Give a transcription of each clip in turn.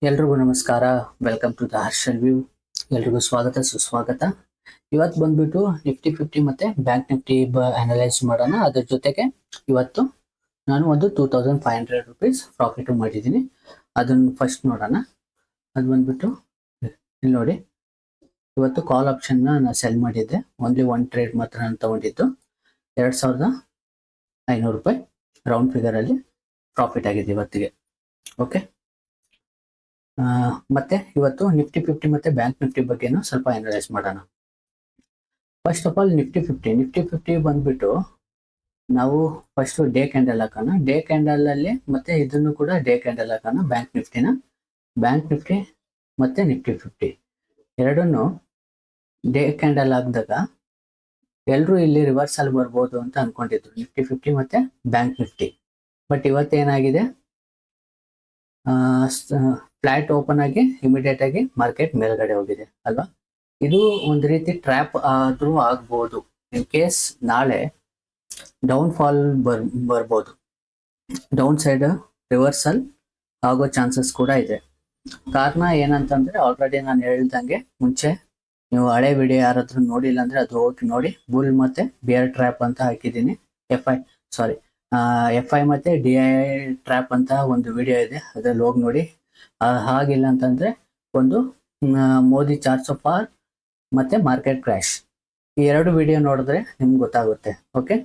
ಎಲ್ರಿಗೂ ನಮಸ್ಕಾರ. Welcome to the Harshal view. ಎಲ್ರಿಗೂ ಸ್ವಾಗತ ಸುಸ್ವಾಗತ. ಇವತ್ತು ಬಂದ್ಬಿಟ್ಟು ನಿಫ್ಟಿ 50 ಮತ್ತೆ ಬ್ಯಾಂಕ್ ನಿಫ್ಟಿ ಅನಲೈಸ್ ಮಾಡೋಣ. ಅದ್ರ ಜೊತೆಗೆ ಇವತ್ತು ನಾನು ಒಂದು 2500 rupees ಪ್ರಾಫಿಟ್ ಮಾಡಿದ್ದೀನಿ. ಅದನ್ನು ಫಸ್ಟ್ ನೋಡೋಣ. ಅದು ಬಂದ್ಬಿಟ್ಟು ಇಲ್ಲಿ ನೋಡಿ, ಇವತ್ತು ಕಾಲ್ ಆಪ್ಷನ್ನ ನಾನು ಸೆಲ್ ಮಾಡಿದ್ದೆ. ಓನ್ಲಿ ಒನ್ ಟ್ರೇಡ್ ಮಾತ್ರ ನಾನು ತಗೊಂಡಿದ್ದು. 2500 ರೂಪಾಯಿ ರೌಂಡ್ ಫಿಗರಲ್ಲಿ ಪ್ರಾಫಿಟ್ ಆಗಿದೆ ಇವತ್ತಿಗೆ. ಓಕೆ, ಮತ್ತೆ ಇವತ್ತು ನಿಫ್ಟಿ 50 ಮತ್ತೆ ಬ್ಯಾಂಕ್ ನಿಫ್ಟಿ ಬಗ್ಗೆನೂ ಸ್ವಲ್ಪ ಅನಲೈಸ್ ಮಾಡೋಣ. ಫಸ್ಟ್ ಆಫ್ ಆಲ್ ನಿಫ್ಟಿ 50 ಬಂದ್ಬಿಟ್ಟು ನಾವು ಫಸ್ಟ್ ಡೇ ಕ್ಯಾಂಡಲ್ ಹಾಕೋಣ. ಡೇ ಕ್ಯಾಂಡಲ್ ಅಲ್ಲಿ ಮತ್ತೆ ಇದನ್ನು ಕೂಡ ಡೇ ಕ್ಯಾಂಡಲ್ ಹಾಕೋಣ. ಬ್ಯಾಂಕ್ ನಿಫ್ಟಿ ಮತ್ತೆ ನಿಫ್ಟಿ 50 ಎರಡನ್ನು ಡೇ ಕ್ಯಾಂಡಲ್ ಹಾಕಿದಾಗ ಎಲ್ಲರೂ ಇಲ್ಲಿ ರಿವರ್ಸಲ್ ಬರ್ಬೋದು ಅಂತ ಅನ್ಕೊಂಡಿದ್ರು, ನಿಫ್ಟಿ 50 ಮತ್ತೆ ಬ್ಯಾಂಕ್ ನಿಫ್ಟಿ. ಬಟ್ ಇವತ್ತೇನಾಗಿದೆ, ಫ್ಲಾಟ್ ಓಪನ್ ಆಗಿ ಇಮಿಡಿಯೇಟ್ ಆಗಿ ಮಾರ್ಕೆಟ್ ಮೇಲ್ಗಡೆ ಹೋಗಿದೆ ಅಲ್ವಾ. ಇದು ಒಂದು ರೀತಿ ಟ್ರ್ಯಾಪ್ ಆದ್ರೂ ಆಗ್ಬೋದು. ಇನ್ ಕೇಸ್ ನಾಳೆ ಡೌನ್ ಫಾಲ್ ಬರ್ಬೋದು, ಡೌನ್ ಸೈಡ್ ರಿವರ್ಸಲ್ ಆಗೋ ಚಾನ್ಸಸ್ ಕೂಡ ಇದೆ. ಕಾರಣ ಏನಂತಂದ್ರೆ, ಆಲ್ರೆಡಿ ನಾನು ಹೇಳ್ದಂಗೆ ಮುಂಚೆ, ನೀವು ಹಳೆ ವಿಡಿಯೋ ಯಾರಾದ್ರೂ ನೋಡಿಲ್ಲ ಅಂದ್ರೆ ಅದು ಹೋಗಿ ನೋಡಿ. ಬುಲ್ ಮತ್ತೆ ಬಿಯರ್ ಟ್ರ್ಯಾಪ್ ಅಂತ ಹಾಕಿದ್ದೀನಿ. ಎಫ್ ಐ ಮತ್ತೆ ಡಿ ಐ ಟ್ರ್ಯಾಪ್ ಅಂತ ಒಂದು ವಿಡಿಯೋ ಇದೆ, ಅದ್ರಲ್ಲಿ ಹೋಗಿ ನೋಡಿ. ಹಾಗಿಲ್ಲ ಅಂತಂದ್ರೆ ಒಂದು ಮೋದಿ ಚಾರ್ಟ್ಸ್ ಆಫ್ ಆರ್ ಮತ್ತೆ ಮಾರ್ಕೆಟ್ ಕ್ರ್ಯಾಶ್, ಈ ಎರಡು ವಿಡಿಯೋ ನೋಡಿದ್ರೆ ನಿಮ್ಗೆ ಗೊತ್ತಾಗುತ್ತೆ. ಓಕೆ,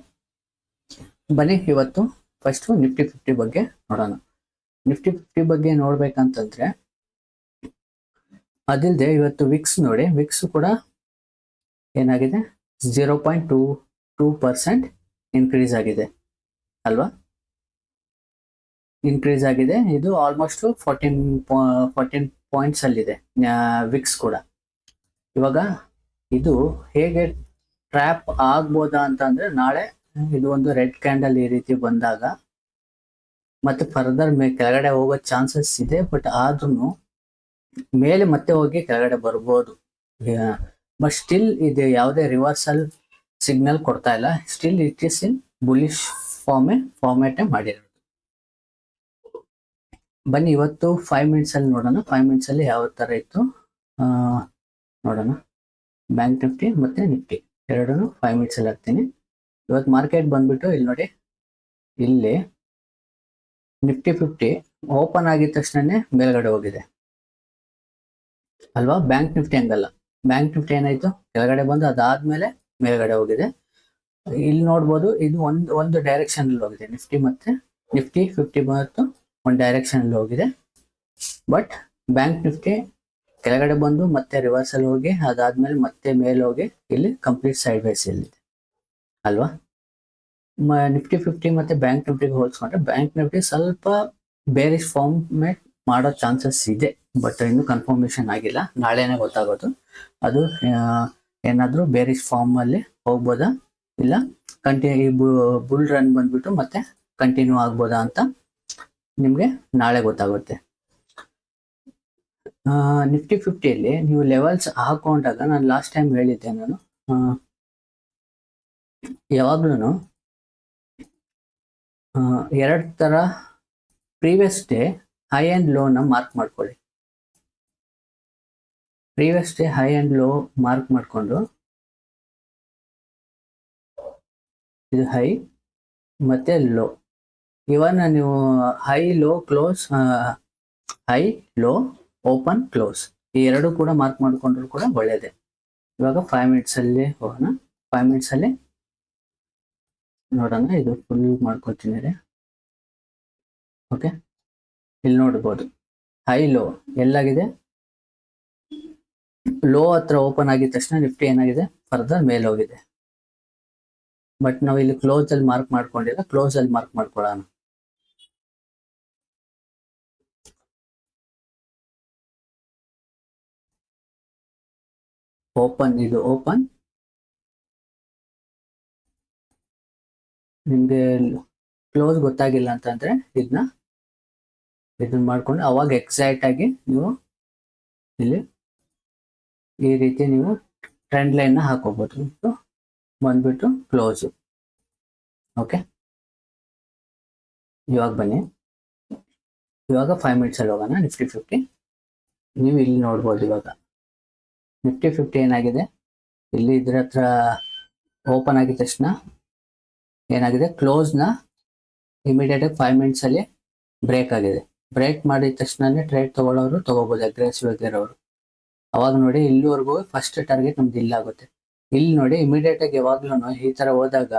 ಬನ್ನಿ ಇವತ್ತು ಫಸ್ಟ್ ನಿಫ್ಟಿ 50 ಬಗ್ಗೆ ನೋಡೋಣ. ನಿಫ್ಟಿ 50 ಬಗ್ಗೆ ನೋಡ್ಬೇಕಂತಂದ್ರೆ, ಅದಿಲ್ಲದೆ ಇವತ್ತು ವಿಕ್ಸ್ ನೋಡಿ, ವಿಕ್ಸ್ ಕೂಡ ಏನಾಗಿದೆ, 0.22% ಇನ್ಕ್ರೀಸ್ ಆಗಿದೆ ಅಲ್ವಾ. ಇನ್ಕ್ರೀಸ್ ಆಗಿದೆ. ಇದು ಆಲ್ಮೋಸ್ಟ್ 14 ಪಾಯಿಂಟ್ಸ್ ಅಲ್ಲಿದೆ ವಿಕ್ಸ್ ಕೂಡ. ಇವಾಗ ಇದು ಹೇಗೆ ಟ್ರ್ಯಾಪ್ ಆಗ್ಬೋದಾ ಅಂತಂದ್ರೆ, ನಾಳೆ ಇದು ಒಂದು ರೆಡ್ ಕ್ಯಾಂಡಲ್ ಈ ರೀತಿ ಬಂದಾಗ ಮತ್ತೆ ಫರ್ದರ್ ಕೆಳಗಡೆ ಹೋಗೋ ಚಾನ್ಸಸ್ ಇದೆ. ಬಟ್ ಆದ್ರೂ ಮೇಲೆ ಮತ್ತೆ ಹೋಗಿ ಕೆಳಗಡೆ ಬರ್ಬೋದು. ಬಟ್ ಸ್ಟಿಲ್ ಇದು ಯಾವುದೇ ರಿವರ್ಸಲ್ ಸಿಗ್ನಲ್ ಕೊಡ್ತಾ ಇಲ್ಲ. Still it is in bullish ಫಾರ್ಮೇಟೇ ಮಾಡಿರೋದು. ಬನ್ನಿ ಇವತ್ತು 5 ಮಿನಿಟ್ಸ್ ಅಲ್ಲಿ ನೋಡೋಣ. 5 ಮಿನಿಟ್ಸ್ ಅಲ್ಲಿ ಯಾವ ತರ ಇತ್ತು ನೋಡೋಣ. ಬ್ಯಾಂಕ್ ನಿಫ್ಟಿ ಮತ್ತೆ ನಿಫ್ಟಿ ಎರಡನ್ನು 5 ಮಿನಿಟ್ಸ್ ಅಲ್ಲಿ ಹಾಕ್ತೀನಿ. ಇವತ್ತು ಮಾರ್ಕೆಟ್ ಬಂದ್ಬಿಟ್ಟು ಇಲ್ಲಿ ನೋಡಿ, ಇಲ್ಲಿ ನಿಫ್ಟಿ 50 ಓಪನ್ ಆಗಿದ ತಕ್ಷಣನೇ ಮೇಲ್ಗಡೆ ಹೋಗಿದೆ ಅಲ್ವಾ. ಬ್ಯಾಂಕ್ ನಿಫ್ಟಿ ಹಂಗಲ್ಲ. ಬ್ಯಾಂಕ್ ನಿಫ್ಟಿ ಏನಾಯ್ತು, ಕೆಳಗಡೆ ಬಂದು ಅದಾದ್ಮೇಲೆ ಮೇಲ್ಗಡೆ ಹೋಗಿದೆ. ಇಲ್ಲಿ ನೋಡ್ಬೋದು, ಇದು ಒಂದು ಡೈರೆಕ್ಷನ್ ಅಲ್ಲಿ ಹೋಗಿದೆ. ನಿಫ್ಟಿ 50 ಮತ್ತು ಒಂದು ಡೈರೆಕ್ಷನ್ ಅಲ್ಲಿ ಹೋಗಿದೆ. ಬಟ್ ಬ್ಯಾಂಕ್ ನಿಫ್ಟಿ ಕೆಳಗಡೆ ಬಂದು ಮತ್ತೆ ರಿವರ್ಸಲ್ ಹೋಗಿ ಅದಾದ್ಮೇಲೆ ಮತ್ತೆ ಮೇಲೆ ಹೋಗಿ ಇಲ್ಲಿ ಕಂಪ್ಲೀಟ್ ಸೈಡ್ ವೈಸ್ ಇಲ್ಲಿದೆ ಅಲ್ವಾ. ನಿಫ್ಟಿ 50 ಮತ್ತೆ ಬ್ಯಾಂಕ್ ನಿಫ್ಟಿಗೆ ಹೋಲಿಸ್ಕೊಂಡ್ರೆ ಬ್ಯಾಂಕ್ ನಿಫ್ಟಿ ಸ್ವಲ್ಪ ಬೇರಿಶ್ ಫಾರ್ಮೇಟ್ ಮಾಡೋ ಚಾನ್ಸಸ್ ಇದೆ. ಬಟ್ ಇನ್ನು ಕನ್ಫರ್ಮೇಶನ್ ಆಗಿಲ್ಲ, ನಾಳೆನೆ ಗೊತ್ತಾಗೋದು ಅದು ಏನಾದ್ರೂ ಬೇರಿಶ್ ಫಾರ್ಮ್ ಅಲ್ಲಿ ಹೋಗ್ಬೋದಾ ಇಲ್ಲ ಬುಲ್ ರನ್ ಬಂದ್ಬಿಟ್ಟು ಮತ್ತೆ ಕಂಟಿನ್ಯೂ ಆಗ್ಬೋದಾ ಅಂತ ನಿಮ್ಗೆ ನಾಳೆ ಗೊತ್ತಾಗುತ್ತೆ. ನಿಫ್ಟಿ 50 ನೀವು ಲೆವೆಲ್ಸ್ ಹಾಕೊಂಡಾಗ, ನಾನು ಲಾಸ್ಟ್ ಟೈಮ್ ಹೇಳಿದ್ದೆ, ನಾನು ಯಾವಾಗ್ಲೂ ಎರಡು ತರ ಪ್ರೀವಿಯಸ್ ಡೇ ಹೈ ಅಂಡ್ ಲೋನ ಮಾರ್ಕ್ ಮಾಡ್ಕೊಳ್ಳಿ. Previous day high and low mark ಮಾಡಿಕೊಂಡು, ಇದು ಹೈ ಮತ್ತೆ ಲೋ. ಇವನ್ ನೀವು high low close, high low open close, ಈ ಎರಡು ಕೂಡ ಮಾರ್ಕ್ ಮಾಡ್ಕೊಂಡ್ರು ಕೂಡ ಒಳ್ಳೇದೆ. ಇವಾಗ 5 ಮಿನಿಟ್ಸ್ ಅಲ್ಲಿ ಹೋಗೋಣ. 5 ಮಿನಿಟ್ಸ್ ಅಲ್ಲಿ ನೋಡೋಣ. ಇದು ಫುಲ್ ಮಾಡ್ಕೊತೀನಿ. ಓಕೆ, ಇಲ್ಲಿ ನೋಡ್ಬೋದು ಹೈ ಲೋ ಎಲ್ಲಾಗಿದೆ. ಲೋ ಹತ್ರ ಓಪನ್ ಆಗಿದ ತಕ್ಷಣ ನಿಫ್ಟಿ ಏನಾಗಿದೆ, ಫರ್ದರ್ ಮೇಲೆ ಹೋಗಿದೆ. ಬಟ್ ನಾವು ಇಲ್ಲಿ ಕ್ಲೋಸ್ ಅಲ್ಲಿ ಮಾರ್ಕ್ ಮಾಡ್ಕೊಂಡಿಲ್ಲ, ಕ್ಲೋಸ್ ಅಲ್ಲಿ ಮಾರ್ಕ್ ಮಾಡ್ಕೊಳ್ಳೋಣ. ಓಪನ್, ಇದು ಓಪನ್. ನಿಮ್ಗೆ ಕ್ಲೋಸ್ ಗೊತ್ತಾಗಿಲ್ಲ ಅಂತಂದ್ರೆ ಇದನ್ನ ಮಾಡ್ಕೊಂಡು ಅವಾಗ ಎಕ್ಸಾಕ್ಟ್ ಆಗಿ ನೀವು ಇಲ್ಲಿ ಈ ರೀತಿ ನೀವು ಟ್ರೆಂಡ್ ಲೈನ್ ನ ಹಾಕೋಬಹುದು. ಬಂದ್ಬಿಟ್ಟು ಕ್ಲೋಸ್. ಓಕೆ, ಇವಾಗ ಬನ್ನಿ. ಇವಾಗ 5 ಮಿನಿಟ್ಸ್ ಅಲ್ಲಿ ಹೋಗೋಣ ನಿಫ್ಟಿ 50. ನೀವು ಇಲ್ಲಿ ನೋಡ್ಬೋದು ಇವಾಗ ನಿಫ್ಟಿ 50 ಏನಾಗಿದೆ, ಇಲ್ಲಿ ಇದ್ರ ಹತ್ರ ಓಪನ್ ಆಗಿದ ತಕ್ಷಣ ಏನಾಗಿದೆ, ಕ್ಲೋಸ್ನ ಇಮಿಡಿಯೇಟ್ ಆಗಿ 5 ಮಿನಿಟ್ಸ್ ಅಲ್ಲಿ ಬ್ರೇಕ್ ಆಗಿದೆ. ಬ್ರೇಕ್ ಮಾಡಿದ ತಕ್ಷಣನೇ ಟ್ರೇಡ್ ತಗೊಳ್ಳೋರು ತಗೋಬಹುದು, ಅಗ್ರೆಸಿವ್ ಆಗಿರೋರು. ಅವಾಗ ನೋಡಿ ಇಲ್ಲಿವರೆಗೂ ಫಸ್ಟ್ ಟಾರ್ಗೆಟ್ ನಮ್ದು ಇಲ್ಲಾಗುತ್ತೆ. ಇಲ್ಲಿ ನೋಡಿ ಇಮಿಡಿಯೇಟ್ ಆಗಿ ಯಾವಾಗ್ಲೂ ಈ ತರ ಹೋದಾಗ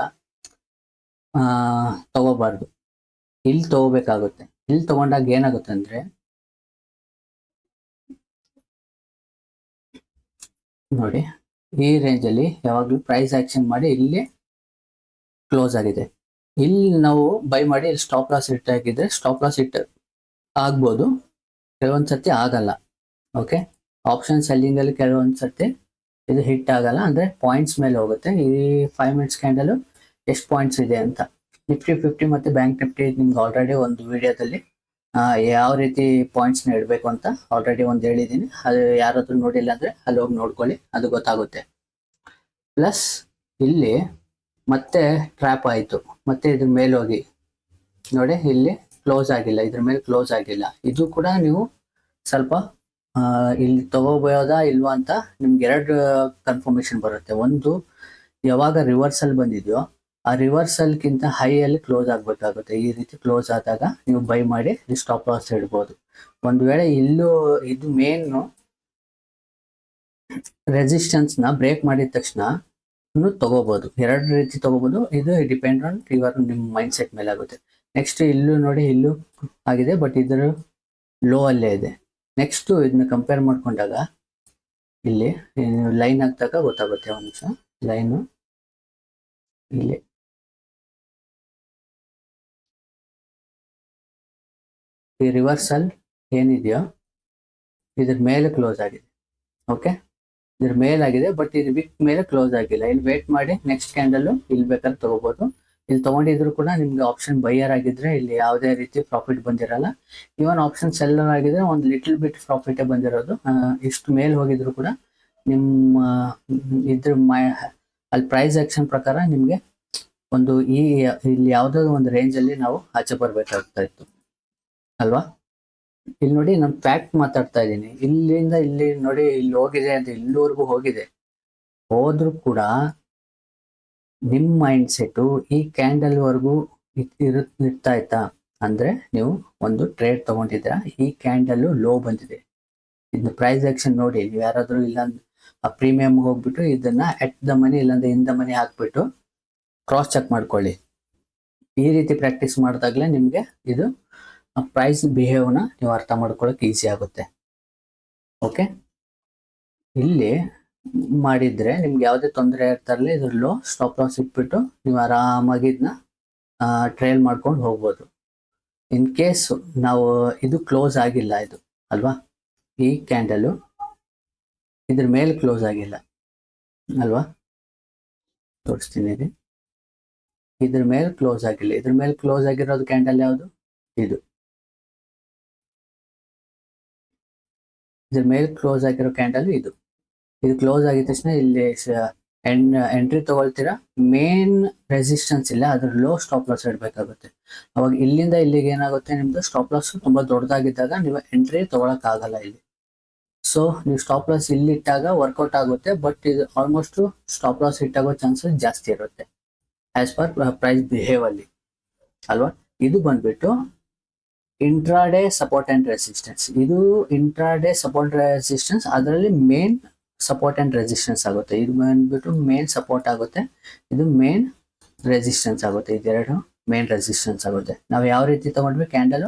ತಗೋಬಾರ್ದು, ಇಲ್ಲಿ ತಗೋಬೇಕಾಗುತ್ತೆ. ಇಲ್ಲಿ ತಗೊಂಡಾಗ ಏನಾಗುತ್ತೆ ಅಂದ್ರೆ ನೋಡಿ ಈ ರೇಂಜ್ ಅಲ್ಲಿ ಯಾವಾಗ್ಲೂ ಪ್ರೈಸ್ ಆಕ್ಷನ್ ಮಾಡಿ ಇಲ್ಲಿ ಕ್ಲೋಸ್ ಆಗಿದೆ. ಇಲ್ಲಿ ನಾವು ಬೈ ಮಾಡಿ ಇಲ್ಲಿ ಸ್ಟಾಪ್ ಲಾಸ್ ಹಿಟ್ ಆಗಿದ್ರೆ ಸ್ಟಾಪ್ ಲಾಸ್ ಹಿಟ್ ಆಗ್ಬೋದು, ಕೆಲವೊಂದ್ಸತಿ ಆಗಲ್ಲ. ಓಕೆ, ಆಪ್ಷನ್ ಸೆಲ್ಲಿಂಗ್ ಅಲ್ಲಿ ಕೆಲವೊಂದ್ಸತಿ ಇದು ಹಿಟ್ ಆಗಲ್ಲ, ಅಂದ್ರೆ ಪಾಯಿಂಟ್ಸ್ ಮೇಲೆ ಹೋಗುತ್ತೆ. ಈ 5 ಮಿನಿಟ್ಸ್ ಕ್ಯಾಂಡಲ್ ಎಷ್ಟು ಪಾಯಿಂಟ್ಸ್ ಇದೆ ಅಂತ. ನಿಫ್ಟಿ 50 ಮತ್ತೆ ಬ್ಯಾಂಕ್ ನಿಫ್ಟಿ ನಿಮ್ಗೆ ಆಲ್ರೆಡಿ ಒಂದು ವಿಡಿಯೋದಲ್ಲಿ ಯಾವ ರೀತಿ ಪಾಯಿಂಟ್ಸ್ ನ ಇಡಬೇಕು ಅಂತ ಆಲ್ರೆಡಿ ಒಂದು ಹೇಳಿದ್ದೀನಿ. ಅದು ಯಾರಾದ್ರೂ ನೋಡಿಲ್ಲ ಅಂದ್ರೆ ಅಲ್ಲಿ ಹೋಗಿ ನೋಡ್ಕೊಳ್ಳಿ, ಅದು ಗೊತ್ತಾಗುತ್ತೆ. ಪ್ಲಸ್ ಇಲ್ಲಿ ಮತ್ತೆ ಟ್ರ್ಯಾಪ್ ಆಯ್ತು, ಮತ್ತೆ ಇದ್ರ ಮೇಲೆ ಹೋಗಿ ನೋಡಿ ಇಲ್ಲಿ ಕ್ಲೋಸ್ ಆಗಿಲ್ಲ, ಇದ್ರ ಮೇಲೆ ಕ್ಲೋಸ್ ಆಗಿಲ್ಲ. ಇದು ಕೂಡ ನೀವು ಸ್ವಲ್ಪ ಇಲ್ಲಿ ತಗೋಬೋದಾ ಇಲ್ವಾ ಅಂತ ನಿಮ್ಗೆ 2 ಕನ್ಫರ್ಮೇಶನ್ ಬರುತ್ತೆ. ಒಂದು, ಯಾವಾಗ ರಿವರ್ಸಲ್ ಬಂದಿದೆಯೋ ಆ ರಿವರ್ಸಲ್ ಗಿಂತ ಹೈ ಅಲ್ಲಿ ಕ್ಲೋಸ್ ಆಗ್ಬೇಕಾಗುತ್ತೆ. ಈ ರೀತಿ ಕ್ಲೋಸ್ ಆದಾಗ ನೀವು ಬೈ ಮಾಡಿ ಸ್ಟಾಪ್ ಲಾಸ್ ಇಡ್ಬೋದು. ಒಂದು ವೇಳೆ ಇಲ್ಲೂ ಇದು ಮೇನ್ ರೆಸಿಸ್ಟೆನ್ಸ್ ನ ಬ್ರೇಕ್ ಮಾಡಿದ ತಕ್ಷಣ ತಗೋಬಹುದು, 2 ರೀತಿ ತಗೋಬಹುದು. ಇದು ಡಿಪೆಂಡ್ ಆನ್ ನಿಮ್ಮ ಮೈಂಡ್ ಸೆಟ್ ಮೇಲೆ ಆಗುತ್ತೆ. ನೆಕ್ಸ್ಟ್ ಇಲ್ಲೂ ನೋಡಿ, ಇಲ್ಲೂ ಆಗಿದೆ, ಬಟ್ ಇದರ ಲೋ ಅಲ್ಲೇ ಇದೆ. ನೆಕ್ಸ್ಟ್ ಇದನ್ನ ಕಂಪೇರ್ ಮಾಡ್ಕೊಂಡಾಗ ಇಲ್ಲಿ ಲೈನ್ ಹಾಕಿದಾಗ ಗೊತ್ತಾಗುತ್ತೆ. ಒಂದು ನಿಮಿಷ, ಲೈನು ಇಲ್ಲಿ ಈ ರಿವರ್ಸಲ್ ಏನಿದೆಯೋ ಇದ್ರ ಮೇಲೆ ಕ್ಲೋಸ್ ಆಗಿದೆ. ಓಕೆ, ಇದ್ರ ಮೇಲಾಗಿದೆ, ಬಟ್ ಇದು ವಿಕ್ ಮೇಲೆ ಕ್ಲೋಸ್ ಆಗಿಲ್ಲ. ಇಲ್ಲಿ ವೇಟ್ ಮಾಡಿ ನೆಕ್ಸ್ಟ್ ಕ್ಯಾಂಡಲ್ ಇಲ್ಲಿ ಬೇಕಾದ್ರೆ ತಗೋಬಹುದು. ಇಲ್ಲಿ ತಗೊಂಡಿದ್ರು ಕೂಡ ನಿಮ್ಗೆ ಆಪ್ಷನ್ ಬೈಯರ್ ಆಗಿದ್ರೆ ಇಲ್ಲಿ ಯಾವುದೇ ರೀತಿ ಪ್ರಾಫಿಟ್ ಬಂದಿರಲ್ಲ. ಇವನ್ ಆಪ್ಷನ್ ಸೆಲ್ಲರ್ ಆಗಿದ್ರೆ ಒಂದು ಲಿಟಲ್ ಬಿಟ್ ಪ್ರಾಫಿಟ್ ಬಂದಿರೋದು. ಇಷ್ಟು ಮೇಲೆ ಹೋಗಿದ್ರು ಕೂಡ ನಿಮ್ಮ ಇದ್ರ ಅಲ್ಲಿ ಪ್ರೈಸ್ ಆಕ್ಷನ್ ಪ್ರಕಾರ ನಿಮ್ಗೆ ಒಂದು ಇಲ್ಲಿ ಯಾವ್ದೋ ಒಂದು ರೇಂಜ್ ಅಲ್ಲಿ ನಾವು ಆಚೆ ಬರ್ಬೇಕಾಗ್ತಾ ಇತ್ತು ಅಲ್ವಾ. ಇಲ್ಲಿ ನೋಡಿ ನಾನು ಫ್ಯಾಕ್ಟ್ ಮಾತಾಡ್ತಾ ಇದ್ದೀನಿ. ಇಲ್ಲಿಂದ ಇಲ್ಲಿ ನೋಡಿ ಇಲ್ಲಿ ಹೋಗಿದೆ ಅಂತ ಇಲ್ಲಿವರೆಗೂ ಹೋದ್ರೂ ಕೂಡ ನಿಮ್ ಮೈಂಡ್ ಸೆಟ್ ಈ ಕ್ಯಾಂಡಲ್ ವರೆಗೂ ಇರ್ತಾ ಇತ್ತಾ ಅಂದ್ರೆ ನೀವು ಒಂದು ಟ್ರೇಡ್ ತಗೊಂಡಿದ್ರ, ಈ ಕ್ಯಾಂಡಲ್ ಲೋ ಬಂದಿದೆ, ಇದನ್ನ ಪ್ರೈಸ್ ಆಕ್ಷನ್ ನೋಡಿ. ನೀವು ಯಾರಾದ್ರೂ ಇಲ್ಲ ಆ ಪ್ರೀಮಿಯಂ ಹೋಗ್ಬಿಟ್ಟು ಇದನ್ನ ಎಟ್ ದ ಮನಿ ಇಲ್ಲಾಂದ್ರೆ ಇನ್ ದ ಮನಿ ಹಾಕ್ಬಿಟ್ಟು ಕ್ರಾಸ್ ಚೆಕ್ ಮಾಡ್ಕೊಳ್ಳಿ. ಈ ರೀತಿ ಪ್ರಾಕ್ಟೀಸ್ ಮಾಡಿದಾಗ್ಲೇ ನಿಮ್ಗೆ ಇದು ಪ್ರೈಸ್ ಬಿಹೇವ್ನ ನೀವು ಅರ್ಥ ಮಾಡ್ಕೊಳ್ಳೋಕೆ ಈಸಿ ಆಗುತ್ತೆ. ಓಕೆ, ಇಲ್ಲಿ ಮಾಡಿದ್ರೆ ನಿಮ್ಗೆ ಯಾವುದೇ ತೊಂದರೆ ಇರ್ತಾರಲ್ಲ, ಇದ್ರಲ್ಲೂ ಸ್ಟಾಪ್ ಲಾಸ್ ಇಟ್ಬಿಟ್ಟು ನೀವು ಆರಾಮಾಗಿ ಇದನ್ನ ಟ್ರೇಲ್ ಮಾಡ್ಕೊಂಡು ಹೋಗ್ಬೋದು. ಇನ್ ಕೇಸ್ ನಾವು ಇದು ಕ್ಲೋಸ್ ಆಗಿಲ್ಲ ಇದು ಅಲ್ವಾ, ಈ ಕ್ಯಾಂಡಲು ಇದ್ರ ಮೇಲೆ ಕ್ಲೋಸ್ ಆಗಿಲ್ಲ ಅಲ್ವಾ, ತೋರಿಸ್ತೀನಿ. ಇದ್ರ ಮೇಲೆ ಕ್ಲೋಸ್ ಆಗಿಲ್ಲ. ಇದ್ರ ಮೇಲೆ ಕ್ಲೋಸ್ ಆಗಿರೋದು ಕ್ಯಾಂಡಲ್ ಯಾವುದು, ಇದು. ಇದ್ರ ಮೇಲೆ ಕ್ಲೋಸ್ ಆಗಿರೋ ಕ್ಯಾಂಡಲ್ ಇದು ಕ್ಲೋಸ್ ಆಗಿದ ತಕ್ಷಣ ಇಲ್ಲಿ ಎಂಟ್ರಿ ತಗೊಳ್ತೀರಾ. ಮೇನ್ ರೆಸಿಸ್ಟೆನ್ಸ್ ಇಲ್ಲ, ಅದ್ರ ಲೋ ಸ್ಟಾಪ್ ಲಾಸ್ ಇಡಬೇಕಾಗುತ್ತೆ. ಅವಾಗ ಇಲ್ಲಿಂದ ಇಲ್ಲಿಗೆ ಏನಾಗುತ್ತೆ, ನಿಮ್ದು ಸ್ಟಾಪ್ ಲಾಸ್ ತುಂಬಾ ದೊಡ್ಡದಾಗಿದ್ದಾಗ ನೀವು ಎಂಟ್ರಿ ತಗೊಳಕ್ ಆಗಲ್ಲ ಇಲ್ಲಿ. ಸೊ ನೀವು ಸ್ಟಾಪ್ ಲಾಸ್ ಇಲ್ಲಿ ಇಟ್ಟಾಗ ವರ್ಕೌಟ್ ಆಗುತ್ತೆ, ಬಟ್ ಇದು ಆಲ್ಮೋಸ್ಟ್ ಸ್ಟಾಪ್ ಲಾಸ್ ಇಟ್ಟಾಗೋ ಚಾನ್ಸಸ್ ಜಾಸ್ತಿ ಇರುತ್ತೆ ಆಸ್ ಪರ್ ಪ್ರೈಸ್ ಬಿಹೇವ್ ಅಲ್ಲಿ ಅಲ್ವಾ. ಇದು ಬಂದ್ಬಿಟ್ಟು ಇಂಟ್ರಾಡೇ ಸಪೋರ್ಟ್ ಅಂಡ್ ರೆಸಿಸ್ಟೆನ್ಸ್. ಇದು ಇಂಟ್ರಾಡೇ ಸಪೋರ್ಟ್ ರೆಸಿಸ್ಟೆನ್ಸ್, ಅದರಲ್ಲಿ ಮೇನ್ ಸಪೋರ್ಟ್ ಅಂಡ್ ರೆಸಿಸ್ಟೆನ್ಸ್ ಆಗುತ್ತೆ. ಇದು ಬಂದ್ಬಿಟ್ಟು ಮೇನ್ ಸಪೋರ್ಟ್ ಆಗುತ್ತೆ, ಇದು ಮೇನ್ ರೆಸಿಸ್ಟೆನ್ಸ್ ಆಗುತ್ತೆ. ಇದೆರಡು ಮೇನ್ ರೆಸಿಸ್ಟೆನ್ಸ್ ಆಗುತ್ತೆ. ನಾವು ಯಾವ ರೀತಿ ತಗೊಂಡ್ವಿ ಕ್ಯಾಂಡಲ್,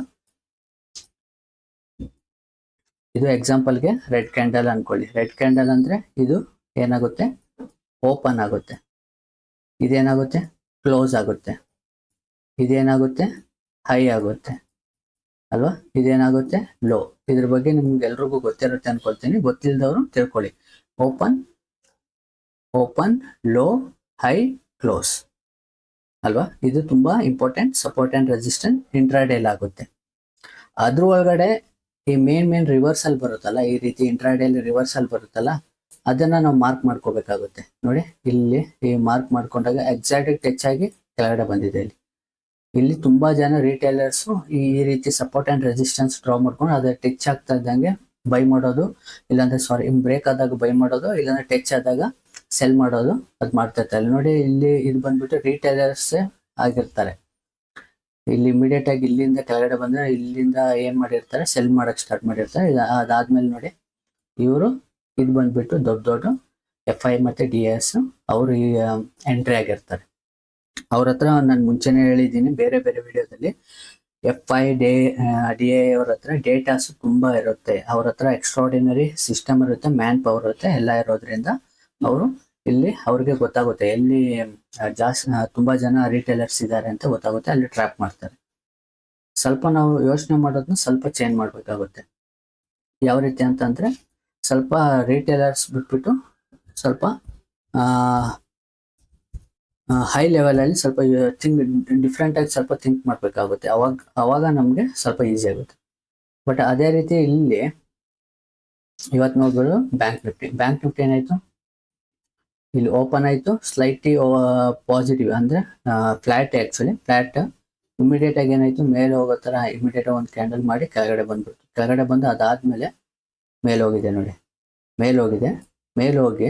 ಇದು ಎಕ್ಸಾಂಪಲ್ಗೆ ರೆಡ್ ಕ್ಯಾಂಡಲ್ ಅನ್ಕೊಳ್ಳಿ. ರೆಡ್ ಕ್ಯಾಂಡಲ್ ಅಂದ್ರೆ ಇದು ಏನಾಗುತ್ತೆ, ಓಪನ್ ಆಗುತ್ತೆ, ಇದೇನಾಗುತ್ತೆ ಕ್ಲೋಸ್ ಆಗುತ್ತೆ, ಇದೇನಾಗುತ್ತೆ ಹೈ ಆಗುತ್ತೆ ಅಲ್ವಾ, ಇದೇನಾಗುತ್ತೆ ಲೋ. ಇದ್ರ ಬಗ್ಗೆ ನಿಮ್ಗೆ ಎಲ್ರಿಗೂ ಗೊತ್ತಿರುತ್ತೆ ಅನ್ಕೊಳ್ತೀನಿ, ಗೊತ್ತಿಲ್ಲದವರು ತಿಳ್ಕೊಳ್ಳಿ. ಓಪನ್ ಲೋ ಹೈ ಕ್ಲೋಸ್ ಅಲ್ವಾ. ಇದು ತುಂಬಾ ಇಂಪಾರ್ಟೆಂಟ್. ಸಪೋರ್ಟ್ ಅಂಡ್ ರೆಸಿಸ್ಟೆನ್ಸ್ ಇಂಟ್ರಾಡೇಲ್ ಆಗುತ್ತೆ. ಅದ್ರ ಒಳಗಡೆ ಈ ಮೇನ್ ರಿವರ್ಸಲ್ ಬರುತ್ತಲ್ಲ, ಈ ರೀತಿ ಇಂಟ್ರಾಡೇಲಿ ರಿವರ್ಸಲ್ ಬರುತ್ತಲ್ಲ, ಅದನ್ನ ನಾವು ಮಾರ್ಕ್ ಮಾಡ್ಕೋಬೇಕಾಗುತ್ತೆ. ನೋಡಿ ಇಲ್ಲಿ ಈ ಮಾರ್ಕ್ ಮಾಡ್ಕೊಂಡಾಗ ಎಕ್ಸಾಕ್ಟ್ ಟಚ್ ಆಗಿ ಕೆಳಗಡೆ ಬಂದಿದೆ. ಇಲ್ಲಿ ತುಂಬಾ ಜನ ರಿಟೇಲರ್ಸ್ ಈ ರೀತಿ ಸಪೋರ್ಟ್ ಅಂಡ್ ರೆಸಿಸ್ಟೆನ್ಸ್ ಡ್ರಾ ಮಾಡ್ಕೊಂಡು ಅದ್ರ ಟಚ್ ಆಗ್ತಾ ಇದ್ದಂಗೆ ಬೈ ಮಾಡೋದು, ಇಲ್ಲಾಂದ್ರೆ ಸಾರಿ ಬ್ರೇಕ್ ಆದಾಗ ಬೈ ಮಾಡೋದು, ಇಲ್ಲಾಂದ್ರೆ ಟಚ್ ಆದಾಗ ಸೆಲ್ ಮಾಡೋದು ಅದು ಮಾಡ್ತಾ ಇರ್ತಾರೆ. ನೋಡಿ ಇಲ್ಲಿ ಇದು ಬಂದ್ಬಿಟ್ಟು ರಿಟೇಲರ್ಸ್ ಆಗಿರ್ತಾರೆ. ಇಲ್ಲಿ ಇಮಿಡಿಯೇಟ್ ಆಗಿ ಇಲ್ಲಿಂದ ಕೆಳಗಡೆ ಬಂದ್ರೆ ಇಲ್ಲಿಂದ ಏನ್ ಮಾಡಿರ್ತಾರೆ, ಸೆಲ್ ಮಾಡಕ್ ಸ್ಟಾರ್ಟ್ ಮಾಡಿರ್ತಾರೆ. ಅದಾದ್ಮೇಲೆ ನೋಡಿ ಇವರು ಇದು ಬಂದ್ಬಿಟ್ಟು ದೊಡ್ಡ ದೊಡ್ಡ FI ಮತ್ತೆ DS ಅವರು ಎಂಟ್ರಿ ಆಗಿರ್ತಾರೆ. ಅವ್ರ ಹತ್ರ ನಾನು ಮುಂಚೆನೆ ಹೇಳಿದ್ದೀನಿ ಬೇರೆ ಬೇರೆ ವಿಡಿಯೋದಲ್ಲಿ, FI DA ಅವ್ರ ಹತ್ರ ಡೇಟಾಸ್ ತುಂಬಾ ಇರುತ್ತೆ, ಅವ್ರ ಹತ್ರ ಎಕ್ಸ್ಟ್ರಾರ್ಡಿನರಿ ಸಿಸ್ಟಮ್ ಇರುತ್ತೆ, ಮ್ಯಾನ್ ಪವರ್ ಇರುತ್ತೆ, ಎಲ್ಲ ಇರೋದ್ರಿಂದ ಅವರು ಇಲ್ಲಿ ಅವ್ರಿಗೆ ಗೊತ್ತಾಗುತ್ತೆ ಎಲ್ಲಿ ಜಾಸ್ತಿ ತುಂಬಾ ಜನ ರಿಟೇಲರ್ಸ್ ಇದ್ದಾರೆ ಅಂತ ಗೊತ್ತಾಗುತ್ತೆ, ಅಲ್ಲಿ ಟ್ರ್ಯಾಪ್ ಮಾಡ್ತಾರೆ. ಸ್ವಲ್ಪ ನಾವು ಯೋಚನೆ ಮಾಡೋದನ್ನ ಸ್ವಲ್ಪ ಚೇಂಜ್ ಮಾಡ್ಬೇಕಾಗುತ್ತೆ. ಯಾವ ರೀತಿ ಅಂತಂದ್ರೆ ಸ್ವಲ್ಪ ರಿಟೇಲರ್ಸ್ ಬಿಟ್ಬಿಟ್ಟು ಸ್ವಲ್ಪ ಹೈ ಲೆವೆಲ್ ಅಲ್ಲಿ ಸ್ವಲ್ಪ ಡಿಫ್ರೆಂಟ್ ಆಗಿ ಸ್ವಲ್ಪ ಥಿಂಕ್ ಮಾಡ್ಬೇಕಾಗುತ್ತೆ. ಅವಾಗ ನಮ್ಗೆ ಸ್ವಲ್ಪ ಈಸಿ ಆಗುತ್ತೆ. ಬಟ್ ಅದೇ ರೀತಿ ಇಲ್ಲಿ ಇವತ್ತು ನೋಡ್ಬೋದು ಬ್ಯಾಂಕ್ ನಿಫ್ಟಿ ಏನಾಯ್ತು, ಇಲ್ಲಿ ಓಪನ್ ಆಯ್ತು, ಸ್ಲೈಟ್ಲಿ ಪಾಸಿಟಿವ್ ಅಂದ್ರೆ ಫ್ಲಾಟ್, ಆಕ್ಚುಲಿ ಫ್ಲಾಟ್. ಇಮಿಡಿಯೇಟ್ ಆಗಿ ಏನಾಯ್ತು, ಮೇಲೆ ಹೋಗೋ ತರ ಇಮಿಡಿಯೇಟ್ ಒಂದು ಕ್ಯಾಂಡಲ್ ಮಾಡಿ ಕೆಳಗಡೆ ಬಂದ್ಬಿಟ್ಟು, ಕೆಳಗಡೆ ಬಂದು ಅದಾದ್ಮೇಲೆ ಮೇಲೆ ಹೋಗಿದೆ ನೋಡಿ, ಮೇಲೆ ಹೋಗಿ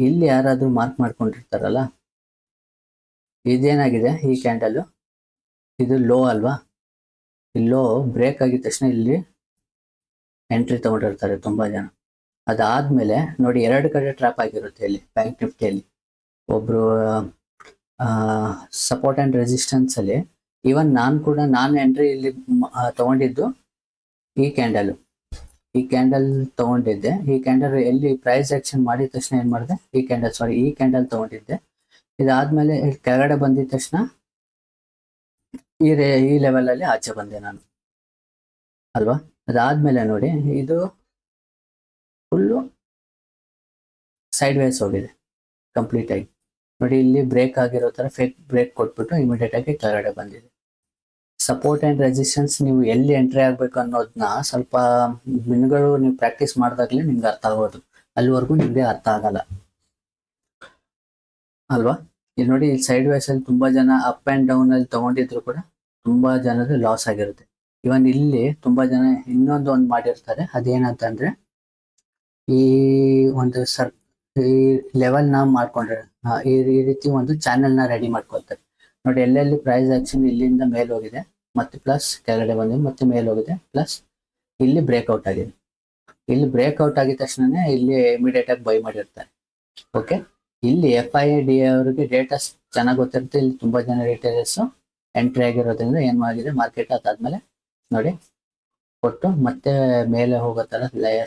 ಇಲ್ಲಿ ಯಾರಾದ್ರೂ ಮಾರ್ಕ್ ಮಾಡ್ಕೊಂಡಿರ್ತಾರಲ್ಲ, ಇದೇನಾಗಿದೆ ಈ ಕ್ಯಾಂಡಲ್, ಇದು ಲೋ ಅಲ್ವಾ, ಈ ಲೋ ಬ್ರೇಕ್ ಆಗಿದ ತಕ್ಷಣ ಇಲ್ಲಿ ಎಂಟ್ರಿ ತಗೊಂಡಿರ್ತಾರೆ ತುಂಬಾ ಜನ. ಅದಾದ್ಮೇಲೆ ನೋಡಿ 2 ಕಡೆ ಟ್ರ್ಯಾಪ್ ಆಗಿರುತ್ತೆ ಇಲ್ಲಿ ಬ್ಯಾಂಕ್ ನಿಫ್ಟಿಯಲ್ಲಿ. ಒಬ್ರು ಸಪೋರ್ಟ್ ಅಂಡ್ ರೆಸಿಸ್ಟೆನ್ಸ್ ಅಲ್ಲಿ, ಈವನ್ ನಾನು ಎಂಟ್ರಿ ಇಲ್ಲಿ ತಗೊಂಡಿದ್ದು ಈ ಕ್ಯಾಂಡಲ್ ತಗೊಂಡಿದ್ದೆ. ಈ ಕ್ಯಾಂಡಲ್ ಎಲ್ಲಿ ಪ್ರೈಸ್ ಆಕ್ಷನ್ ಮಾಡಿದ ತಕ್ಷಣ ಏನ್ ಮಾಡಿದೆ, ಈ ಕ್ಯಾಂಡಲ್ ತಗೊಂಡಿದ್ದೆ. ಇದಾದ್ಮೇಲೆ ಕೆಳಗಡೆ ಬಂದಿದ ತಕ್ಷಣ ಈ ಲೆವೆಲ್ ಅಲ್ಲಿ ಆಚೆ ಬಂದೆ ನಾನು ಅಲ್ವಾ. ಅದಾದ್ಮೇಲೆ ನೋಡಿ ಇದು ಫುಲ್ಲು ಸೈಡ್ ವೈಸ್ ಹೋಗಿದೆ ಕಂಪ್ಲೀಟ್ ಆಗಿ. ನೋಡಿ ಇಲ್ಲಿ ಬ್ರೇಕ್ ಆಗಿರೋ ತರ ಫೇಕ್ ಬ್ರೇಕ್ ಕೊಟ್ಬಿಟ್ಟು ಇಮಿಡಿಯೇಟ್ ಆಗಿ ಕೆಳಗಡೆ ಬಂದಿದೆ. ಸಪೋರ್ಟ್ ಅಂಡ್ ರೆಸಿಸ್ಟೆನ್ಸ್ ನೀವು ಎಲ್ಲಿ ಎಂಟ್ರಿ ಆಗ್ಬೇಕು ಅನ್ನೋದನ್ನ ಸ್ವಲ್ಪ ದಿನಗಳು ನೀವು ಪ್ರಾಕ್ಟೀಸ್ ಮಾಡಿದಾಗ್ಲೇ ನಿಮ್ಗೆ ಅರ್ಥ ಆಗೋದು, ಅಲ್ಲಿವರೆಗೂ ನಿಮ್ಗೆ ಅರ್ಥ ಆಗಲ್ಲ ಅಲ್ವಾ. ಇಲ್ಲಿ ನೋಡಿ ಸೈಡ್ ವೈಸ್ ಅಲ್ಲಿ ತುಂಬಾ ಜನ ಅಪ್ ಅಂಡ್ ಡೌನ್ ಅಲ್ಲಿ ತಗೊಂಡಿದ್ರು ಕೂಡ ತುಂಬಾ ಜನದ ಲಾಸ್ ಆಗಿರುತ್ತೆ. ಇವನ್ ಇಲ್ಲಿ ತುಂಬಾ ಜನ ಇನ್ನೊಂದು ಮಾಡಿರ್ತಾರೆ, ಅದೇನಂತಂದ್ರೆ ಈ ಒಂದು ಈ ಲೆವೆಲ್ ನ ಮಾಡ್ಕೊಂಡ್ರೆ ಈ ರೀತಿ ಒಂದು ಚಾನೆಲ್ ನ ರೆಡಿ ಮಾಡ್ಕೊಳ್ತಾರೆ. ನೋಡಿ ಎಲ್ಲೆಲ್ಲಿ ಪ್ರೈಸ್ ಆಕ್ಷನ್ ಇಲ್ಲಿಂದ ಮೇಲೆ ಹೋಗಿದೆ, ಮತ್ತೆ ಪ್ಲಸ್ ಕೆಳಗಡೆ ಬಂದಿದೆ, ಮತ್ತೆ ಮೇಲೆ ಹೋಗಿದೆ, ಪ್ಲಸ್ ಇಲ್ಲಿ ಬ್ರೇಕ್ಔಟ್ ಆಗಿದೆ. ಇಲ್ಲಿ ಬ್ರೇಕ್ಔಟ್ ಆಗಿದ ತಕ್ಷಣ ಇಲ್ಲಿ ಇಮಿಡಿಯೇಟ್ ಆಗಿ ಬೈ ಮಾಡಿರ್ತಾರೆ. ಓಕೆ, ಇಲ್ಲಿ FI DA ಅವರಿಗೆ ಡೇಟಾ ಚೆನ್ನಾಗಿ ಗೊತ್ತಿರುತ್ತೆ. ಇಲ್ಲಿ ತುಂಬಾ ಜನ ರಿಟೇಲರ್ಸ್ ಎಂಟ್ರಿ ಆಗಿರೋದ್ರಿಂದ ಏನ್ ಆಗಿದೆ ಮಾರ್ಕೆಟ್ ಅದಾದ್ಮೇಲೆ ನೋಡಿ ಕೊಟ್ಟು ಮತ್ತೆ ಮೇಲೆ ಹೋಗೋ ತರ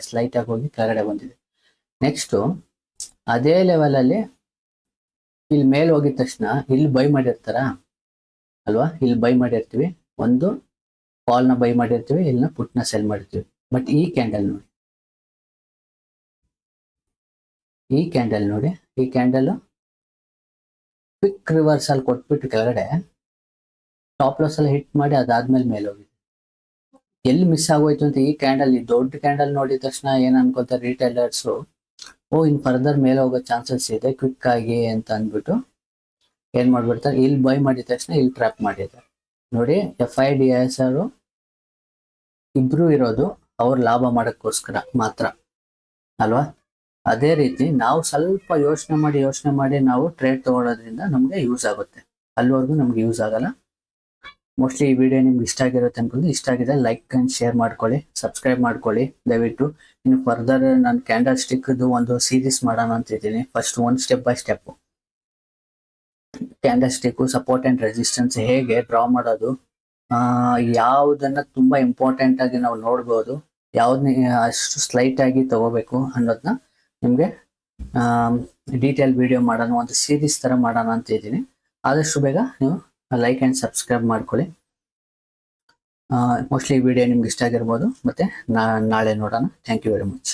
ಸ್ಲೈಟ್ ಆಗಿ ಹೋಗಿ ಕೆಳಗಡೆ ಬಂದಿದೆ. ನೆಕ್ಸ್ಟ್ ಅದೇ ಲೆವೆಲ್ ಅಲ್ಲಿ ಇಲ್ಲಿ ಮೇಲೆ ಹೋಗಿದ ತಕ್ಷಣ ಇಲ್ಲಿ ಬೈ ಮಾಡಿರ್ತಾರ ಅಲ್ವಾ, ಇಲ್ಲಿ ಬೈ ಮಾಡಿರ್ತೀವಿ, ಒಂದು ಕಾಲ್ ನ ಬೈ ಮಾಡಿರ್ತೀವಿ, ಇಲ್ಲಿನ ಪುಟ್ ನ ಸೆಲ್ ಮಾಡಿರ್ತೀವಿ. ಬಟ್ ಈ ಕ್ಯಾಂಡಲ್ ನೋಡಿ, ಈ ಕ್ಯಾಂಡಲ್ ಕ್ವಿಕ್ ರಿವರ್ಸ್ ಅಲ್ಲಿ ಕೊಟ್ಬಿಟ್ಟು ಕೆಳಗಡೆ ಟಾಪ್ ಲಾಸ್ ಅಲ್ಲಿ ಹಿಟ್ ಮಾಡಿ ಅದಾದ್ಮೇಲೆ ಮೇಲೆ ಹೋಗಿದೆ. ಎಲ್ಲಿ ಮಿಸ್ ಆಗೋಯ್ತು ಅಂತ ಈ ಕ್ಯಾಂಡಲ್, ಈ ದೊಡ್ಡ ಕ್ಯಾಂಡಲ್ ನೋಡಿದ ತಕ್ಷಣ ಏನ್ ಅನ್ಕೋತಾರೆ ರಿಟೇಲರ್ಸ್, ಇನ್ ಫರ್ದರ್ ಮೇಲೆ ಹೋಗೋ ಚಾನ್ಸಸ್ ಇದೆ ಕ್ವಿಕ್ ಆಗಿ ಅಂತ ಅಂದ್ಬಿಟ್ಟು ಏನ್ ಮಾಡ್ಬಿಡ್ತಾರೆ, ಇಲ್ಲಿ ಬೈ ಮಾಡಿದ ತಕ್ಷಣ ಇಲ್ಲಿ ಟ್ರ್ಯಾಪ್ ಮಾಡಿದ್ದಾರೆ. ನೋಡಿ FI DIS ಅವರು ಇಬ್ರು ಇರೋದು ಅವ್ರ ಲಾಭ ಮಾಡಕ್ಕೋಸ್ಕರ ಮಾತ್ರ ಅಲ್ವಾ. ಅದೇ ರೀತಿ ನಾವು ಸ್ವಲ್ಪ ಯೋಚನೆ ಮಾಡಿ ನಾವು ಟ್ರೇಡ್ ತಗೊಳ್ಳೋದ್ರಿಂದ ನಮ್ಗೆ ಯೂಸ್ ಆಗುತ್ತೆ, ಅಲ್ಲಿವರೆಗೂ ನಮ್ಗೆ ಯೂಸ್ ಆಗಲ್ಲ. ಮೋಸ್ಟ್ಲಿ ಈ ವಿಡಿಯೋ ನಿಮ್ಗೆ ಇಷ್ಟ ಆಗಿರುತ್ತೆ ಅನ್ಕೊಂಡು, ಇಷ್ಟ ಆಗಿದೆ ಲೈಕ್ ಅಂಡ್ ಶೇರ್ ಮಾಡ್ಕೊಳ್ಳಿ, ಸಬ್ಸ್ಕ್ರೈಬ್ ಮಾಡ್ಕೊಳ್ಳಿ ದಯವಿಟ್ಟು. ಇನ್ನು ಫರ್ದರ್ ನಾನು ಕ್ಯಾಂಡಲ್ ಸ್ಟಿಕ್ದು ಒಂದು ಸೀರೀಸ್ ಮಾಡೋಣ ಅಂತಿದ್ದೀನಿ. ಫಸ್ಟ್ ಒಂದು step by step candle stick support and resistance ಹೇಗೆ ಡ್ರಾ ಮಾಡೋದು, ಯಾವುದನ್ನ ತುಂಬಾ ಇಂಪಾರ್ಟೆಂಟ್ ಆಗಿ ನಾವು ನೋಡ್ಬೋದು, ಯಾವ್ದನ್ನ ಅಷ್ಟು ಸ್ಲೈಟ್ ಆಗಿ ತಗೋಬೇಕು ಅನ್ನೋದನ್ನ ನಿಮ್ಗೆ ಡೀಟೇಲ್ ವಿಡಿಯೋ ಮಾಡೋಣ, ಒಂದು ಸೀರೀಸ್ ತರ ಮಾಡೋಣ ಅಂತ ಇದ್ದೀನಿ. ಆದಷ್ಟು ಬೇಗ ನೀವು ಲೈಕ್ ಅಂಡ್ ಸಬ್ಸ್ಕ್ರೈಬ್ ಮಾಡ್ಕೊಳ್ಳಿ. ಮೋಸ್ಟ್ಲಿ ಈ ವಿಡಿಯೋ ನಿಮ್ಗೆ ಇಷ್ಟ ಆಗಿರ್ಬೋದು. ಮತ್ತೆ ನಾಳೆ ನೋಡೋಣ. Thank you very much.